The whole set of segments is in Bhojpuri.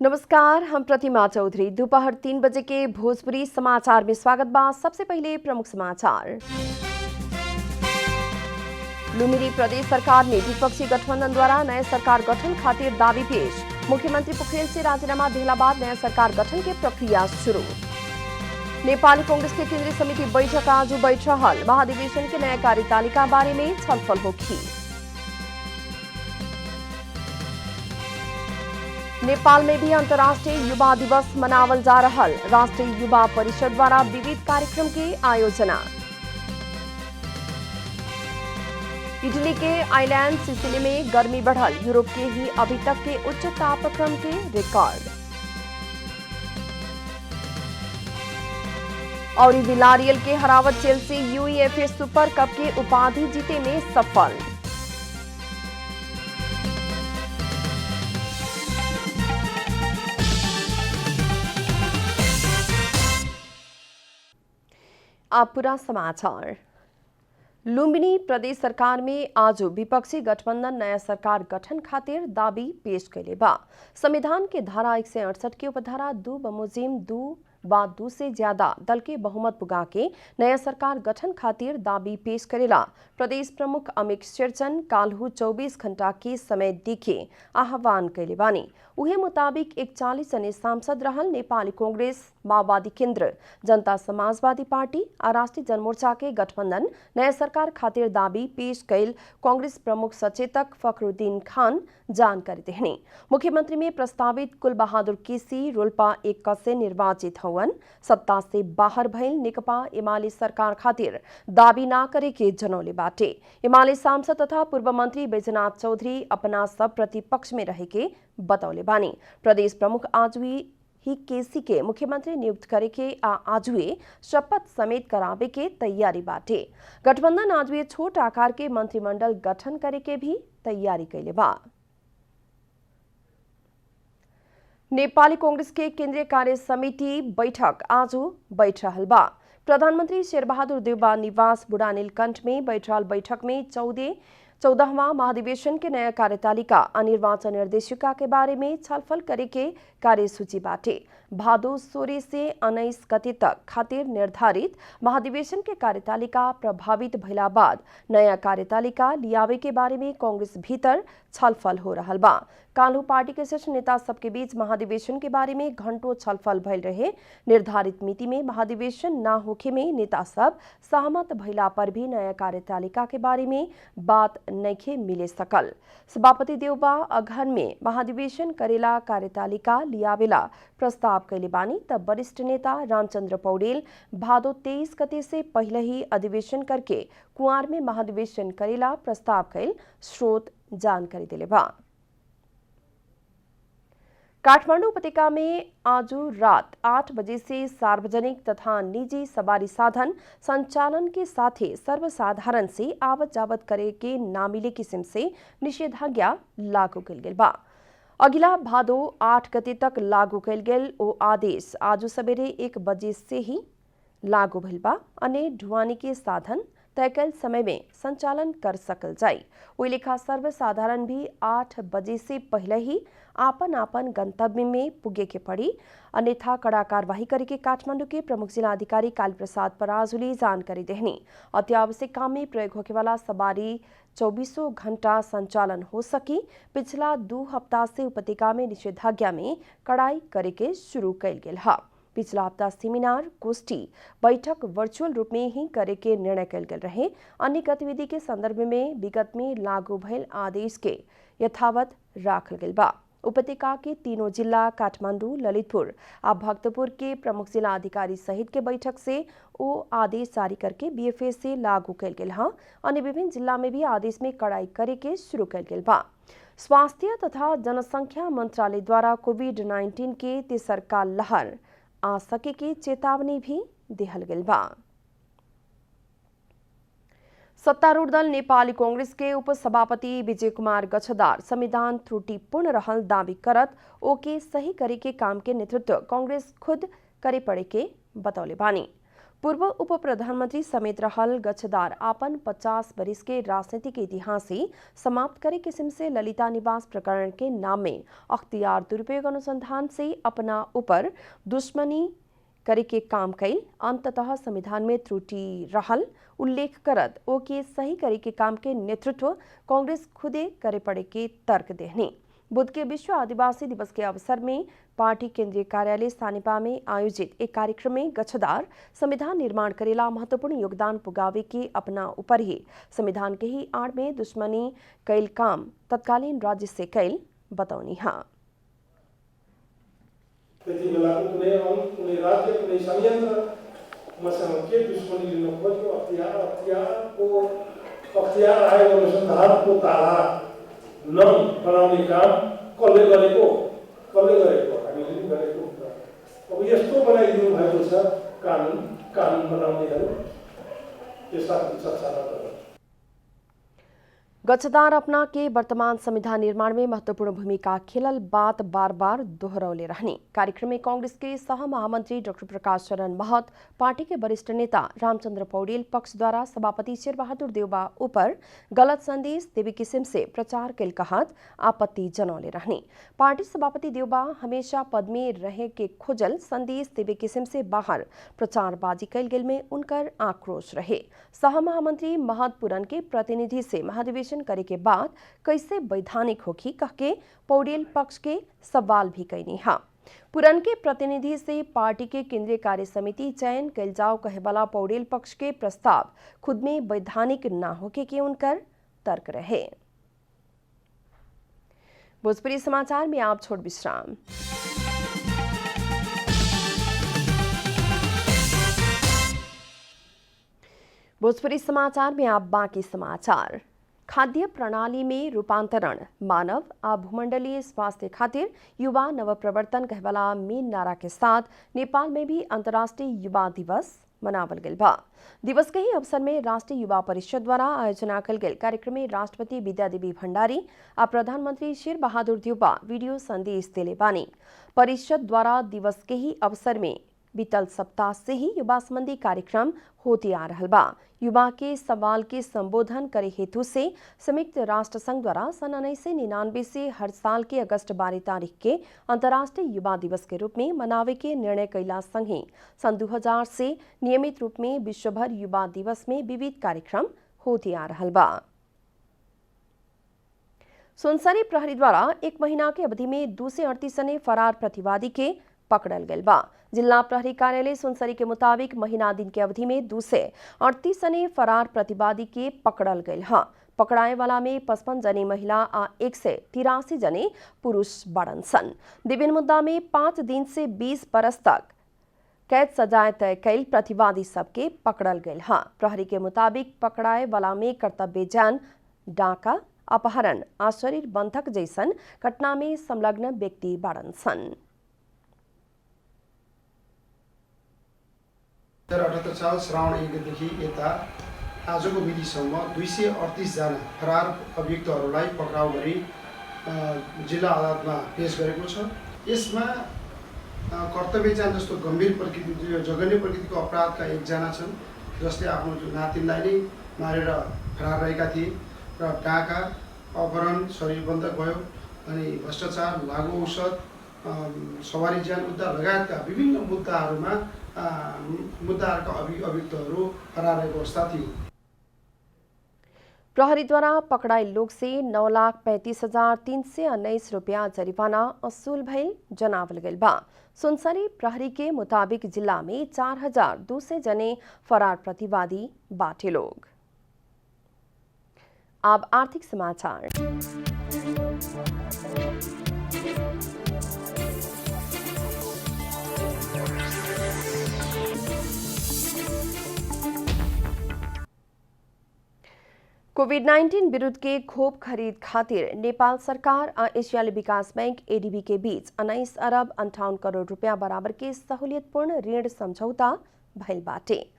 नमस्कार, हम प्रतिमा चौधरी। दोपहर 3 बजे के भोजपुरी समाचार में स्वागत बा। सबसे पहले प्रमुख समाचार। लुम्बिनी प्रदेश सरकार ने विपक्षी गठबंधन द्वारा नए सरकार गठन खातिर दावी पेश। मुख्यमंत्री पोखरेल से राजीनामा देला बाद नया सरकार गठन की प्रक्रिया शुरू। नेपाली कांग्रेस के केंद्रीय समिति बैठक आज बैठ रहल। महाधिवेशन के नया कार्यतालिका बारे में छलफल होगी। नेपाल में भी अंतर्राष्ट्रीय युवा दिवस मनावल जा रहल। राष्ट्रीय युवा परिषद द्वारा विविध कार्यक्रम के आयोजना। इटली के आइलैंड सिसिली में गर्मी बढ़ल। यूरोप के ही अभी तक के उच्च तापक्रम के रिकॉर्ड। और विलारियल के हरावत चेल्सी यूईएफए सुपर कप के उपाधि जीते में सफल। अब पूरा समाचार। लुम्बिनी प्रदेश सरकार में आज विपक्षी गठबंधन नया सरकार गठन खातिर दावी पेश कैले बा। संविधान के धारा 168 के उपधारा 2 बमोजिम 2 से ज्यादा दल के बहुमत पुगा के नया सरकार गठन खातिर दावी पेश करेला प्रदेश प्रमुख अमित शेरचन काल्हू 24 घंटा के समय देखे आह्वान कैले बानी। उहे मुताबिक 41 जने सांसद रहल नेपाली कांग्रेस, माओवादी केन्द्र, जनता समाजवादी पार्टी और राष्ट्रीय जनमोर्चा के गठबंधन नया सरकार खातिर दावी पेश कैल कांग्रेस प्रमुख सचेतक फखरुद्दीन खान जानकारी देहनी। मुख्यमंत्री में प्रस्तावित कुल बहादुर केसी रोल्पा एक से निर्वाचित हवन। सत्ता से बाहर भइल नेकपा एमाले सरकार खातिर दावी ना करे के जनौले बाटे। एमाले सांसद तथा पूर्व मंत्री बैजनाथ चौधरी अपना सब प्रतिपक्ष में रहे के बतौले बानी। प्रदेश प्रमुख आज ही केसी के मुख्यमंत्री नियुक्त करे के आजुए शपथ समेत करावे के तैयारी बाटे। गठबंधन आजुए छोट आकार के मंत्रिमंडल गठन करे के भी तैयारी कैले बा। नेपाली कांग्रेस के केंद्रीय कार्य समिति बैठक आज बैठ रहल बा। प्रधानमंत्री शेरबहादुर देउवा निवास बुढ़ा नीलकंठ में बैठल बैठक में 14वां महाधिवेशन के नया कार्यतालिका और निर्वाचन निर्देशिका के बारे में छलफल करे के कार्यसूची बाटे। भादो 16 से 19 गते तक खातिर निर्धारित महाधिवेशन के कार्यतालिका प्रभावित भइला बाद नया कार्यतालिका लियावे के बारे में कांग्रेस भीतर छलफल हो रहल बा। काल्हू पार्टी के शीर्ष नेता सबके बीच महाधिवेशन के बारे में घंटों छलफल भइल रहे। निर्धारित मिति में महाधिवेशन न होखे में नेता सब सहमत भइला पर भी नया कार्यतालिका के बारे में बात नइखे मिले सकल। सभापति देउबा अगहन में महाधिवेशन करेला कार्यतालिका लियावेला प्रस्ताव कैले बानी। तब वरिष्ठ नेता रामचंद्र पौडेल भादो 23 गते से पहले ही अधिवेशन करके कुंवार में महाधिवेशन करेला प्रस्ताव कैल स्रोत जानकारी दिले बा। काठमांडू उपत्यका में आज रात 8 बजे से सार्वजनिक तथा निजी सवारी साधन संचालन के साथ ही सर्वसाधारण से आवत जावत करे के ना मिले किस्म से निषेधाज्ञा लागू कैल गेल बा। अगिला भादो 8 गते तक लागू कैल गेल ओ आदेश आज सवेरे 1 बजे से ही लागू भइल बा। अन्य ढुवानी के साधन तय कैल समय में संचालन कर सकल जाई। वही लेखा सर्वसाधारण भी 8 बजे से पहले ही आपन आपन गंतव्य में पुगे के पड़ी, अन्यथा कड़ा कार्रवाई करे के काठमांडू के प्रमुख जिलाधिकारी काली प्रसाद पराजुली जानकारी देहनी। अत्यावश्यक काम में प्रयोग होने वाला सवारी 24 घंटा संचालन हो सकी। पिछला 2 हफ्ता से उपत्यका में निषेधाज्ञा में कड़ाई करे के शुरू कैल गेल है। पिछला हफ्ता सेमिनार, गोष्ठी, बैठक वर्चुअल रूप में ही करे के निर्णय कैल गेल रहे। अन्य गतिविधि के संदर्भ में विगत में लागू भइल आदेश के यथावत राखल गेल बा। उपत्यका के तीनों जिला काठमांडू, ललितपुर और भक्तपुर के प्रमुख जिला अधिकारी सहित के बैठक से वो आदेश जारी करके बीएफए से लागू कैल गेल है। अन्य विभिन्न जिला में भी आदेश में कड़ाई करे के शुरू कैल गेल बा। स्वास्थ्य तथा जनसंख्या मंत्रालय द्वारा कोविड-19 के तेसरका लहर आ सके के चेतावनी भी दिहल गेल बा। सत्तारूढ़ दल नेपाली कांग्रेस के उपसभापति विजय कुमार गच्छदार संविधान त्रुटिपूर्ण रहल दावी करत ओके सही करे के काम के नेतृत्व कांग्रेस खुद करे पड़े के बतौले बानी। पूर्व उप प्रधानमंत्री समेत रहल गच्छदार आपन 50 बरिस के राजनीतिक इतिहास ही समाप्त करे किस्म से ललिता निवास प्रकरण के नाम में अख्तियार दुरुपयोग अनुसंधान से अपना ऊपर दुश्मनी करे के काम कैल अंततः संविधान में त्रुटि रहल उल्लेख करत ओ के सही करे के काम के नेतृत्व कांग्रेस खुदे करे पड़े के तर्क देहनी। बुध के विश्व आदिवासी दिवस के अवसर में पार्टी केंद्रीय कार्यालय सानिपा में आयोजित एक कार्यक्रम में गच्छदार संविधान निर्माण करेला महत्वपूर्ण योगदान पुगावे के अपना ऊपर ही संविधान के ही आड़ में दुश्मनी कैल काम तत्कालीन राज्य से कैल बताउनी हाँ। त्यति बेलाको कुनै राज्य कुनै संयन्त्र मसँग के दुश्मनी लिन खोज्यो अख्तियार आयोग अनुसन्धानको ताला बनाउने काम कसले गरेको हामीले पनि गरेको हुन्छ। अब यस्तो बनाइदिनु भएको छ कानुन बनाउनेहरू त्यसका चर्चा नगर्नु। गच्छदार अपना के वर्तमान संविधान निर्माण में महत्वपूर्ण भूमिका खेलल बात बार बार दोहरौले रहने। कार्यक्रम में कांग्रेस के सह महामंत्री डॉक्टर प्रकाश चरण महत, पार्टी के वरिष्ठ नेता रामचंद्र पौडेल पक्ष द्वारा सभापति शेरबहादुर देउबा ऊपर गलत संदेश देवी किस्म से प्रचार कैल कहत आपत्ति जनौले रहने। पार्टी सभापति देउबा हमेशा पद में रहे के खोजल संदेश देवी किस्म से बाहर प्रचारबाजी कैल गेल में उनकर आक्रोश रहे। सह महामंत्री महत पुरन के प्रतिनिधि से महाधिवेशन करे के बाद कैसे वैधानिक होगी कह के पौडेल पक्ष के सवाल भी कैनी हा। पुरन के प्रतिनिधि से पार्टी के केंद्रीय कार्य समिति चयन कैल जाओ कहे वाला पौडेल पक्ष के प्रस्ताव खुद में वैधानिक न होके के उनकर तर्क रहे। भोजपुरी समाचार में आप छोड़ विश्राम। भोजपुरी समाचार में आप बाकी समाचार। खाद्य प्रणाली में रूपांतरण मानव आ भूमंडलीय स्वास्थ्य खातिर युवा नवप्रवर्तन कहवाला मेन नारा के साथ नेपाल में भी अंतर्राष्ट्रीय युवा दिवस मनावल गेल बा। दिवस के ही अवसर में राष्ट्रीय युवा परिषद द्वारा आयोजना कल गेल कार्यक्रम में राष्ट्रपति विद्यादेवी भण्डारी आ प्रधानमंत्री शेरबहादुर देउबा वीडियो संदेश देले बानी। परिषद द्वारा दिवस के ही अवसर में बीतल सप्ताह से ही युवा संबंधी कार्यक्रम होते आ रहा बा। युवा के सवाल के संबोधन करे हेतु से संयुक्त राष्ट्र संघ द्वारा सन 1999 से हर साल के अगस्त 12 तारीख के अंतर्राष्ट्रीय युवा दिवस के रूप में मनावे के निर्णय कैला संगे सन 2000 से नियमित रूप में विश्वभर युवा दिवस में विविध कार्यक्रम होते आ रहा बा। सुनसरी प्रहरी द्वारा 1 महीना के अवधि में 238 जने फरार प्रतिवादी के पकड़ल गल बा। जिला प्रहरी कार्यालय सुनसरी के मुताबिक महीना दिन के अवधि में 238 जने फरार प्रतिवादी के पकड़ल गल हाँ। पकड़ाए वाला में 55 जने महिला आ 183 जने पुरुष बड़न सन। विभिन्न मुद्दा में 5 दिन से 20 बरस तक कैद सजाए तय कैल प्रतिवादी सबके पकड़ल गल हाँ। प्रहरी के मुताबिक पकड़ाए वाला में कर्तव्य जान, डाका, अपहरण आ शरीर बंधक जैसन घटना में संलग्न व्यक्ति बड़न सन। 2078 साल श्रावण 1 देखि यता आजको मितिसम्म 238 जना फरार अभियुक्तहरूलाई पक्राउ गरी जिल्ला अदालतमा पेश गरेको छ। यसमा कर्तव्यजान जस्तो गम्भीर प्रकृति जघन्य प्रकृतिको अपराधका 1 जना छन् जसले आफ्नो नातिनलाई नै मारेर फरार रहेका थिए र डाका, अपहरण, शरीरबन्धक भयो अनि भ्रष्टाचार, लागु औषध, सवारी ज्यान उद्धार लगायतका विभिन्न मुद्दाहरूका अभियुक्तहरू फरार रहेको अवस्था थियो। प्रहरी द्वारा पकड़ाए लोग से 9,35,319 रुपया जरिवाना असूल भइल जनावल गइल बा। सुनसरी प्रहरी के मुताबिक जिला में 4,200 जने फरार प्रतिवादी बाटे लोग। अब आर्थिक समाचार। कोविड-19 विरुद्ध के खोप खरीद खातिर नेपाल सरकार और एशियाली विकास बैंक एडीबी के बीच 19 अरब 58 करोड़ रुपया बराबर के सहूलियतपूर्ण ऋण समझौता भइल बाटे।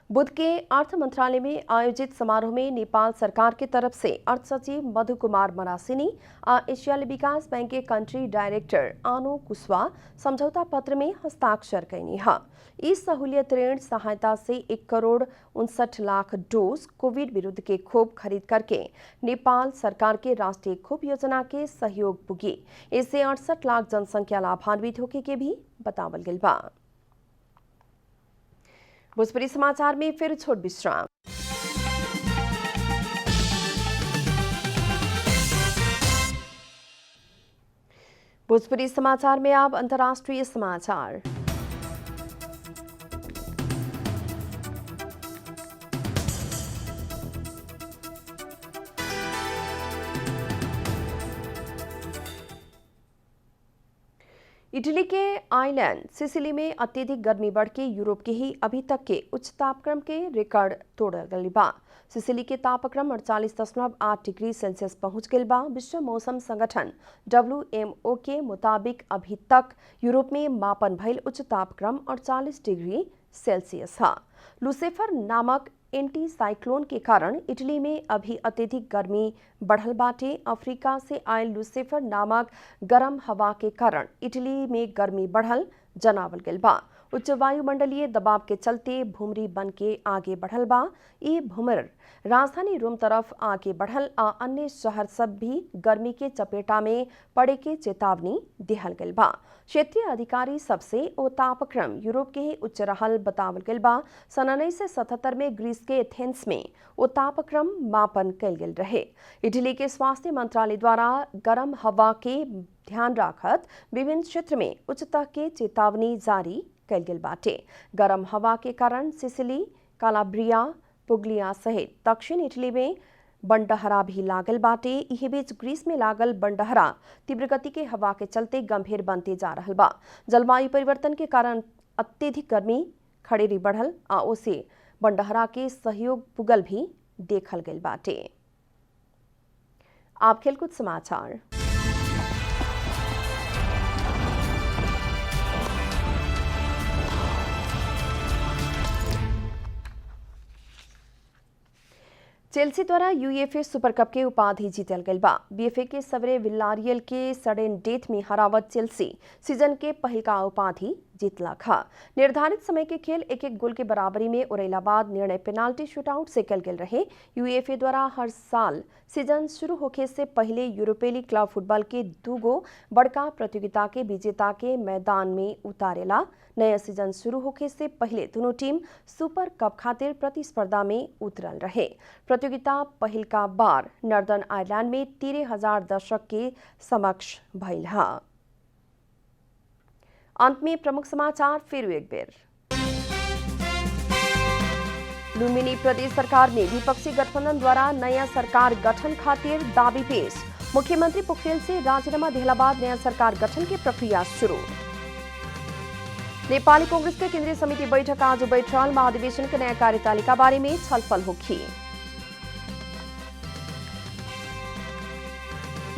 बुध के अर्थ मंत्रालय में आयोजित समारोह में नेपाल सरकार की तरफ से अर्थ सचिव मधु कुमार मरासिनी और एशियाली विकास बैंक के कंट्री डायरेक्टर आनो कुशवाहा समझौता पत्र में हस्ताक्षर कैनी है। इस सहूलियत ऋण सहायता से 1,59,00,000 डोज कोविड विरुद्ध के खोप खरीद करके नेपाल सरकार के राष्ट्रीय खोप योजना के सहयोग पुगी। इससे 68 लाख जनसंख्या लाभान्वित होके के भी बतावल गइल बा। भोजपुरी समाचार में फिर छोट विश्राम। भोजपुरी समाचार में अब अंतर्राष्ट्रीय समाचार। इटली के आइलैंड सिसिली में अत्यधिक गर्मी बढ़ के यूरोप के ही अभी तक के उच्च तापक्रम के रिकॉर्ड तोड़ गइल बा। सिसिली के तापक्रम 48.8 डिग्री सेल्सियस पहुंच गइल बा। विश्व मौसम संगठन WMO के मुताबिक अभी तक यूरोप में मापन भइल उच्च तापक्रम 48 डिग्री सेल्सियस है। लूसेफर नामक एंटी साइक्लोन के कारण इटली में अभी अत्यधिक गर्मी बढ़ल बाटे। अफ्रीका से आयल लूसेफर नामक गर्म हवा के कारण इटली में गर्मी बढ़ल जनावल गइल बा। उच्च वायुमंडलीय दबाव के चलते भूमरी बन के आगे बढ़ल बा। ये भूमर राजधानी रोम तरफ आगे बढ़ल आ अन्य शहर सब भी गर्मी के चपेटा में पड़े के चेतावनी दिहल गइल बा। क्षेत्रीय अधिकारी सबसे ओ तापक्रम यूरोप के ही उच्च रहल बतावल गइल बा। सन 1977 में ग्रीस के एथेंस में ओ तापक्रम मापन कइल गेल रहे। इटली के स्वास्थ्य मंत्रालय द्वारा गर्म हवा के ध्यान राखत विभिन्न क्षेत्र में उच्चता के चेतावनी जारी कइल गेल बाटे। गर्म हवा के कारण सिसिली, कालाब्रिया, पुगलिया सहित दक्षिण इटली में बंडहरा भी लागल बाटे। इहे बीच ग्रीस में लागल बंडहरा तीव्र गति के हवा के चलते गंभीर बनते जा रहल बा। जलवायु परिवर्तन के कारण अत्यधिक गर्मी खड़ेरी बढ़ल आ ओसे बंडहरा के सहयोग पुगल भी देखल गइल बाटे। आप खेलकूद समाचार। चेल्सी द्वारा यूएफए सुपर कप के उपाधि जीतल गइल बा। बीएफए के सवेरे विलारियल के सडन डेथ में हरावत चेल्सी सीजन के पहिल का उपाधि जीतला खा। निर्धारित समय के खेल एक एक गोल के बराबरी में उड़ैला बाद निर्णय पेनाल्टी शूटआउट से कल गेल रहे। यूएफए द्वारा हर साल सीजन शुरू होखे से पहले यूरोपीय क्लब फुटबॉल के 2 गो बड़का प्रतियोगिता के विजेता के मैदान में उतारेला। नया सीजन शुरू होखे से पहले दोनों टीम सुपर कप खातिर प्रतिस्पर्धा में उतरल रहे। प्रतियोगिता पहिल का बार नॉर्दर्न आयरलैंड में 13,000 दर्शक के समक्ष भइल हा। अंत में प्रमुख समाचार फिर एक बेर। लुम्बिनी प्रदेश सरकार में विपक्षी गठबंधन द्वारा नया सरकार गठन खातिर दावी पेश। मुख्यमंत्री पोखरेल से राजीनामा दिहला बाद नया सरकार गठन की प्रक्रिया शुरू। नेपाली कांग्रेस के केंद्रीय समिति बैठक आज बैठल। महाधिवेशन के नया कार्यतालिका बारे में छलफल होगी।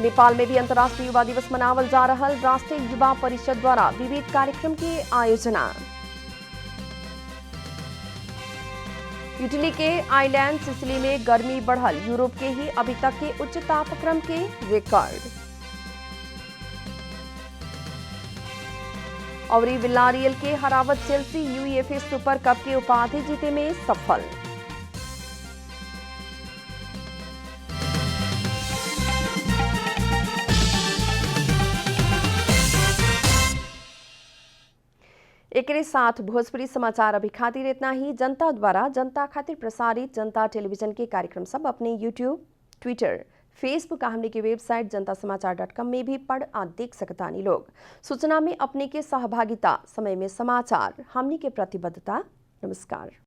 नेपाल में भी अंतर्राष्ट्रीय युवा दिवस मनावल जा रहा। राष्ट्रीय युवा परिषद द्वारा विविध कार्यक्रम की आयोजना। इटली के आइलैंड सिसिली में गर्मी बढ़ल। यूरोप के ही अभी तक के उच्च तापक्रम के रिकॉर्ड। और विलारियल के हरावत चेल्सी यूएफए सुपर कप के उपाधि जीते में सफल। एक साथ भोजपुरी समाचार अभी खातिर इतना ही। जनता द्वारा जनता खातिर प्रसारित जनता टेलीविजन के कार्यक्रम सब अपने यूट्यूब, ट्विटर, फेसबुक हमने की वेबसाइट जनतासमाचार.com में भी पढ़ आ देख सकतानी लोग। सूचना में अपने के सहभागिता, समय में समाचार हमने के प्रतिबद्धता। नमस्कार।